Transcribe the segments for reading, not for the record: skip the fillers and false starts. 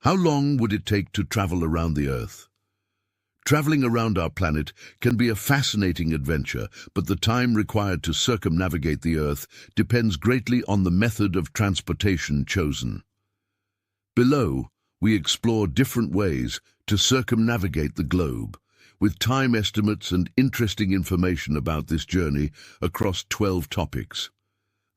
How long would it take to travel around the Earth? Traveling around our planet can be a fascinating adventure, but the time required to circumnavigate the Earth depends greatly on the method of transportation chosen. Below, we explore different ways to circumnavigate the globe, with time estimates and interesting information about this journey across 12 topics.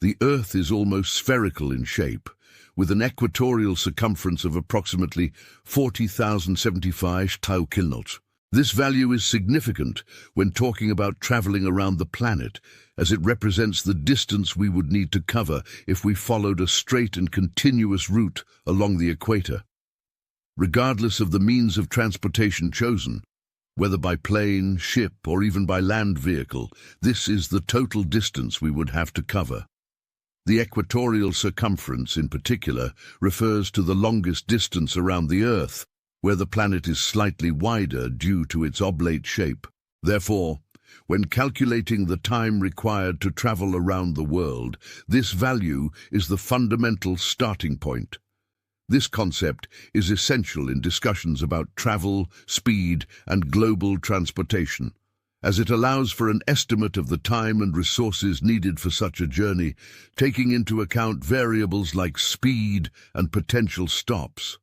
The Earth is almost spherical in shape, with an equatorial circumference of approximately 40,075 km. This value is significant when talking about traveling around the planet, as it represents the distance we would need to cover if we followed a straight and continuous route along the equator. Regardless of the means of transportation chosen, whether by plane, ship, or even by land vehicle, this is the total distance we would have to cover. The equatorial circumference, in particular, refers to the longest distance around the Earth, where the planet is slightly wider due to its oblate shape. Therefore, when calculating the time required to travel around the world, this value is the fundamental starting point. This concept is essential in discussions about travel, speed, and global transportation, as it allows for an estimate of the time and resources needed for such a journey, taking into account variables like speed and potential stops.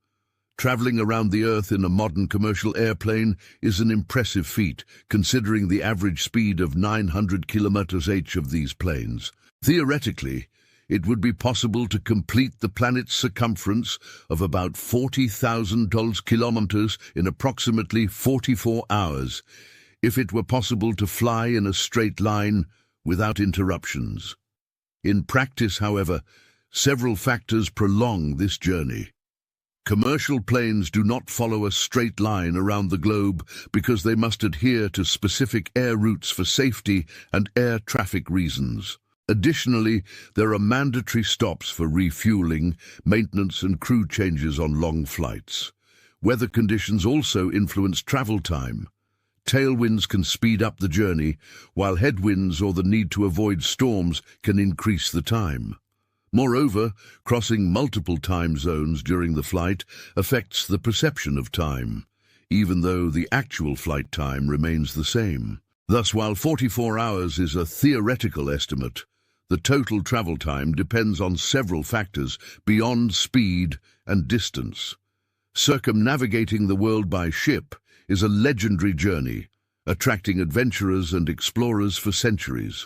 Traveling around the Earth in a modern commercial airplane is an impressive feat, considering the average speed of 900 km/h of these planes. Theoretically, it would be possible to complete the planet's circumference of about 40,000 kilometers in approximately 44 hours, if it were possible to fly in a straight line without interruptions. In practice, however, several factors prolong this journey. Commercial planes do not follow a straight line around the globe because they must adhere to specific air routes for safety and air traffic reasons. Additionally, there are mandatory stops for refueling, maintenance and crew changes on long flights. Weather conditions also influence travel time. Tailwinds can speed up the journey, while headwinds or the need to avoid storms can increase the time. Moreover, crossing multiple time zones during the flight affects the perception of time, even though the actual flight time remains the same. Thus, while 44 hours is a theoretical estimate, the total travel time depends on several factors beyond speed and distance. Circumnavigating the world by ship is a legendary journey, attracting adventurers and explorers for centuries.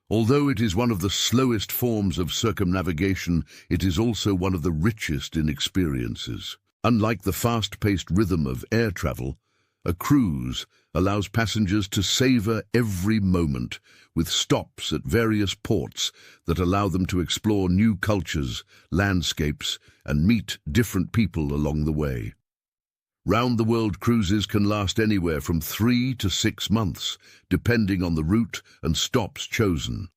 Although it is one of the slowest forms of circumnavigation, it is also one of the richest in experiences. Unlike the fast-paced rhythm of air travel, a cruise allows passengers to savor every moment, with stops at various ports that allow them to explore new cultures, landscapes, and meet different people along the way. Round-the-world cruises can last anywhere from 3 to 6 months, depending on the route and stops chosen.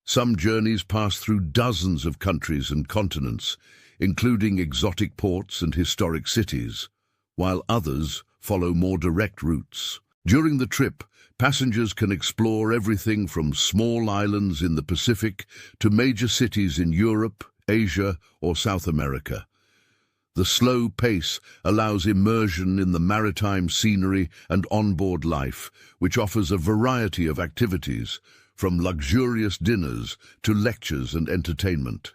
Some journeys pass through dozens of countries and continents, including exotic ports and historic cities, while others follow more direct routes. During the trip, passengers can explore everything from small islands in the Pacific to major cities in Europe, Asia, or South America. The slow pace allows immersion in the maritime scenery and onboard life, which offers a variety of activities, from luxurious dinners to lectures and entertainment.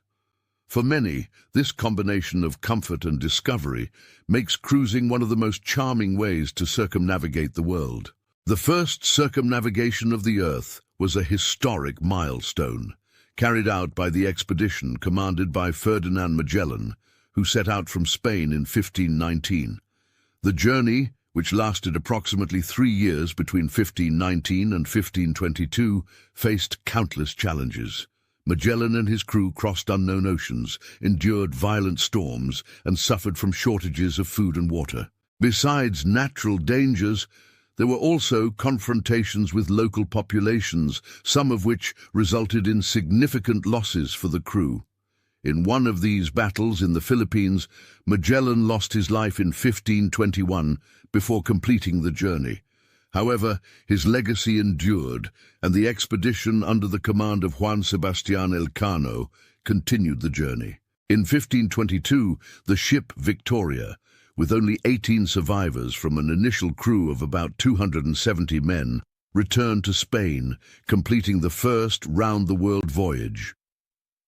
For many, this combination of comfort and discovery makes cruising one of the most charming ways to circumnavigate the world. The first circumnavigation of the Earth was a historic milestone, carried out by the expedition commanded by Ferdinand Magellan, who set out from Spain in 1519. The journey, which lasted approximately 3 years between 1519 and 1522, faced countless challenges. Magellan and his crew crossed unknown oceans, endured violent storms, and suffered from shortages of food and water. Besides natural dangers, there were also confrontations with local populations, some of which resulted in significant losses for the crew. In one of these battles in the Philippines, Magellan lost his life in 1521 before completing the journey. However, his legacy endured, and the expedition under the command of Juan Sebastián Elcano continued the journey. In 1522, the ship Victoria, with only 18 survivors from an initial crew of about 270 men, returned to Spain, completing the first round-the-world voyage.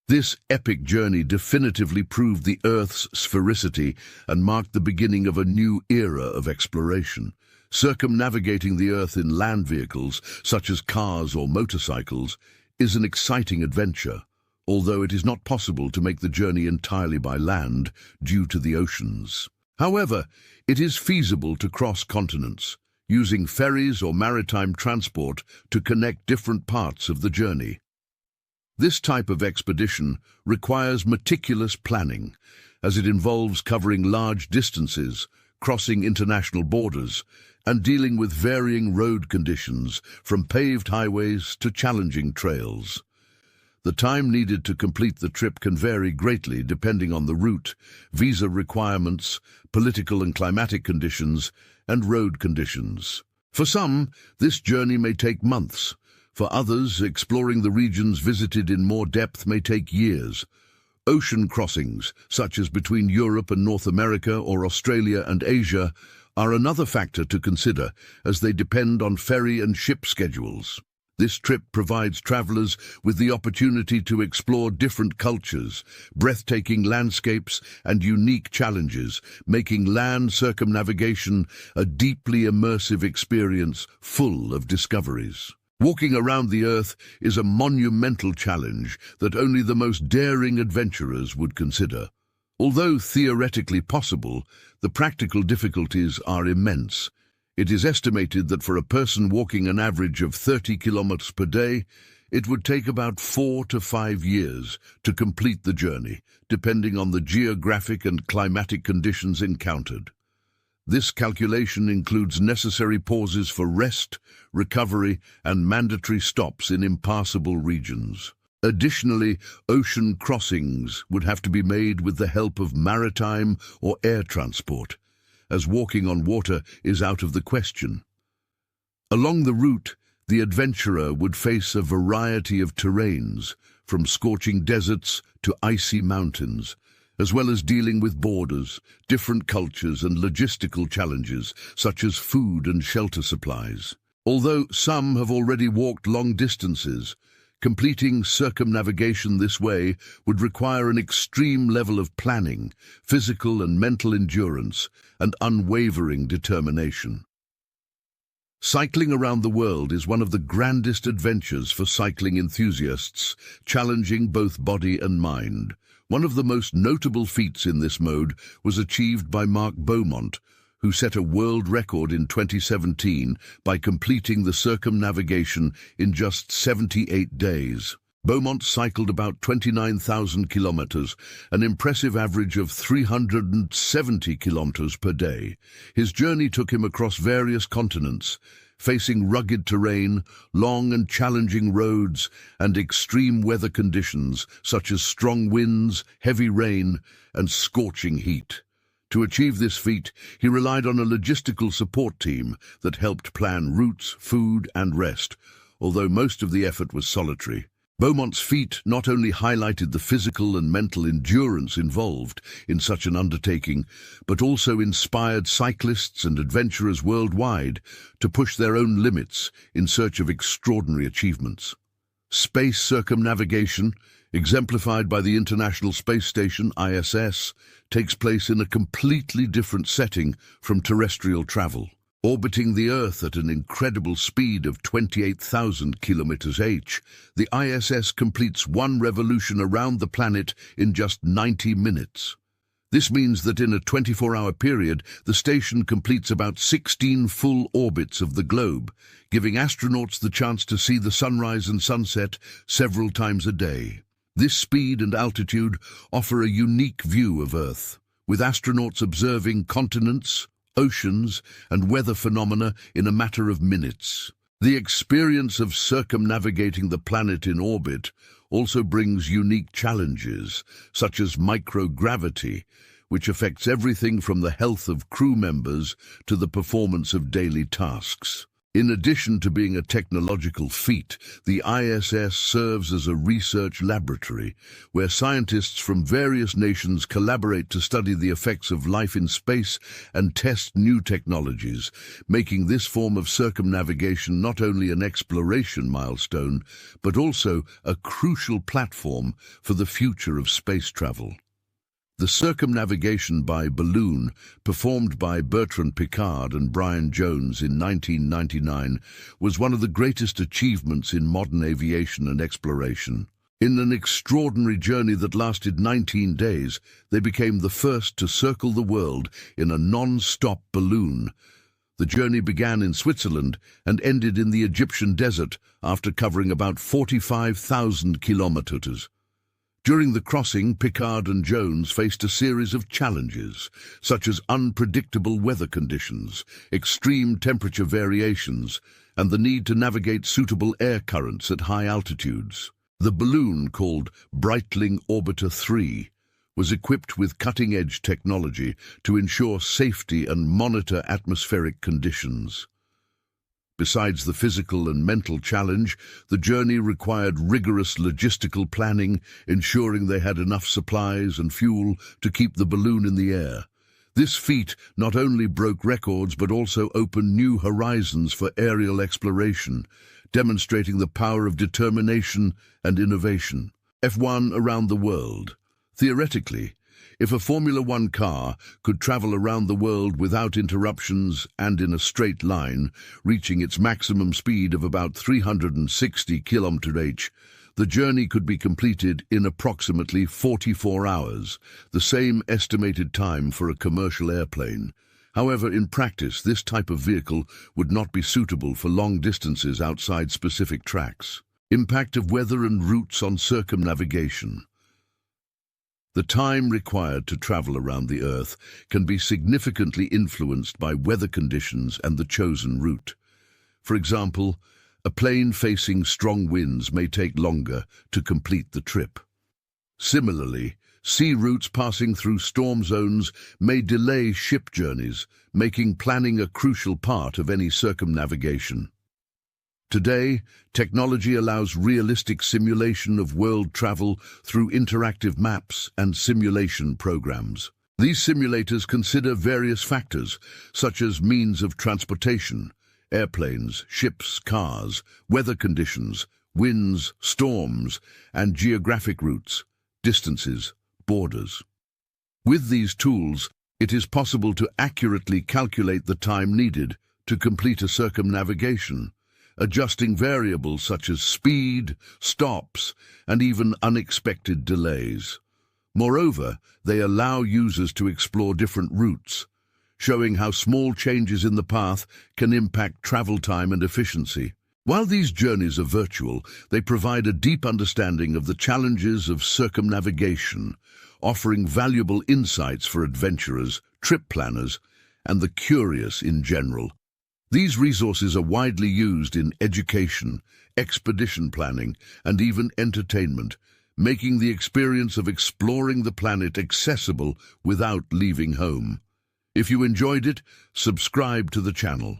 This epic journey definitively proved the Earth's sphericity and marked the beginning of a new era of exploration. Circumnavigating the Earth in land vehicles, such as cars or motorcycles, is an exciting adventure, although it is not possible to make the journey entirely by land due to the oceans. However, it is feasible to cross continents, using ferries or maritime transport to connect different parts of the journey. This type of expedition requires meticulous planning, as it involves covering large distances, crossing international borders, and dealing with varying road conditions, from paved highways to challenging trails. The time needed to complete the trip can vary greatly depending on the route, visa requirements, political and climatic conditions, and road conditions. For some, this journey may take months. For others, exploring the regions visited in more depth may take years. Ocean crossings, such as between Europe and North America or Australia and Asia, are another factor to consider, as they depend on ferry and ship schedules. This trip provides travelers with the opportunity to explore different cultures, breathtaking landscapes, and unique challenges, making land circumnavigation a deeply immersive experience full of discoveries. Walking around the Earth is a monumental challenge that only the most daring adventurers would consider. Although theoretically possible, the practical difficulties are immense. It is estimated that for a person walking an average of 30 kilometers per day, it would take about 4 to 5 years to complete the journey, depending on the geographic and climatic conditions encountered. This calculation includes necessary pauses for rest, recovery, and mandatory stops in impassable regions. Additionally, ocean crossings would have to be made with the help of maritime or air transport, as walking on water is out of the question. Along the route, the adventurer would face a variety of terrains, from scorching deserts to icy mountains, as well as dealing with borders, different cultures, and logistical challenges such as food and shelter supplies. Although some have already walked long distances, completing circumnavigation this way would require an extreme level of planning, physical and mental endurance, and unwavering determination. Cycling around the world is one of the grandest adventures for cycling enthusiasts, challenging both body and mind. One of the most notable feats in this mode was achieved by Mark Beaumont, who set a world record in 2017 by completing the circumnavigation in just 78 days. Beaumont cycled about 29,000 kilometers, an impressive average of 370 kilometers per day. His journey took him across various continents, facing rugged terrain, long and challenging roads, and extreme weather conditions such as strong winds, heavy rain, and scorching heat. To achieve this feat, he relied on a logistical support team that helped plan routes, food, and rest, although most of the effort was solitary. Beaumont's feat not only highlighted the physical and mental endurance involved in such an undertaking, but also inspired cyclists and adventurers worldwide to push their own limits in search of extraordinary achievements. Space circumnavigation, exemplified by the International Space Station (ISS), takes place in a completely different setting from terrestrial travel. Orbiting the Earth at an incredible speed of 28,000 km/h, the ISS completes one revolution around the planet in just 90 minutes. This means that in a 24-hour period, the station completes about 16 full orbits of the globe, giving astronauts the chance to see the sunrise and sunset several times a day. This speed and altitude offer a unique view of Earth, with astronauts observing continents, oceans, and weather phenomena in a matter of minutes. The experience of circumnavigating the planet in orbit also brings unique challenges, such as microgravity, which affects everything from the health of crew members to the performance of daily tasks. In addition to being a technological feat, the ISS serves as a research laboratory where scientists from various nations collaborate to study the effects of life in space and test new technologies, making this form of circumnavigation not only an exploration milestone, but also a crucial platform for the future of space travel. The circumnavigation by balloon, performed by Bertrand Piccard and Brian Jones in 1999, was one of the greatest achievements in modern aviation and exploration. In an extraordinary journey that lasted 19 days, they became the first to circle the world in a non-stop balloon. The journey began in Switzerland and ended in the Egyptian desert after covering about 45,000 kilometers. During the crossing, Piccard and Jones faced a series of challenges, such as unpredictable weather conditions, extreme temperature variations, and the need to navigate suitable air currents at high altitudes. The balloon, called Breitling Orbiter 3, was equipped with cutting-edge technology to ensure safety and monitor atmospheric conditions. Besides the physical and mental challenge, the journey required rigorous logistical planning, ensuring they had enough supplies and fuel to keep the balloon in the air. This feat not only broke records but also opened new horizons for aerial exploration, demonstrating the power of determination and innovation. F1 around the world. Theoretically, if a Formula One car could travel around the world without interruptions and in a straight line, reaching its maximum speed of about 360 km/h, the journey could be completed in approximately 44 hours, the same estimated time for a commercial airplane. However, in practice, this type of vehicle would not be suitable for long distances outside specific tracks. Impact of weather and routes on circumnavigation. The time required to travel around the Earth can be significantly influenced by weather conditions and the chosen route. For example, a plane facing strong winds may take longer to complete the trip. Similarly, sea routes passing through storm zones may delay ship journeys, making planning a crucial part of any circumnavigation. Today, technology allows realistic simulation of world travel through interactive maps and simulation programs. These simulators consider various factors, such as means of transportation, airplanes, ships, cars, weather conditions, winds, storms, and geographic routes, distances, borders. With these tools, it is possible to accurately calculate the time needed to complete a circumnavigation, adjusting variables such as speed, stops, and even unexpected delays. Moreover, they allow users to explore different routes, showing how small changes in the path can impact travel time and efficiency. While these journeys are virtual, they provide a deep understanding of the challenges of circumnavigation, offering valuable insights for adventurers, trip planners, and the curious in general. These resources are widely used in education, expedition planning, and even entertainment, making the experience of exploring the planet accessible without leaving home. If you enjoyed it, subscribe to the channel.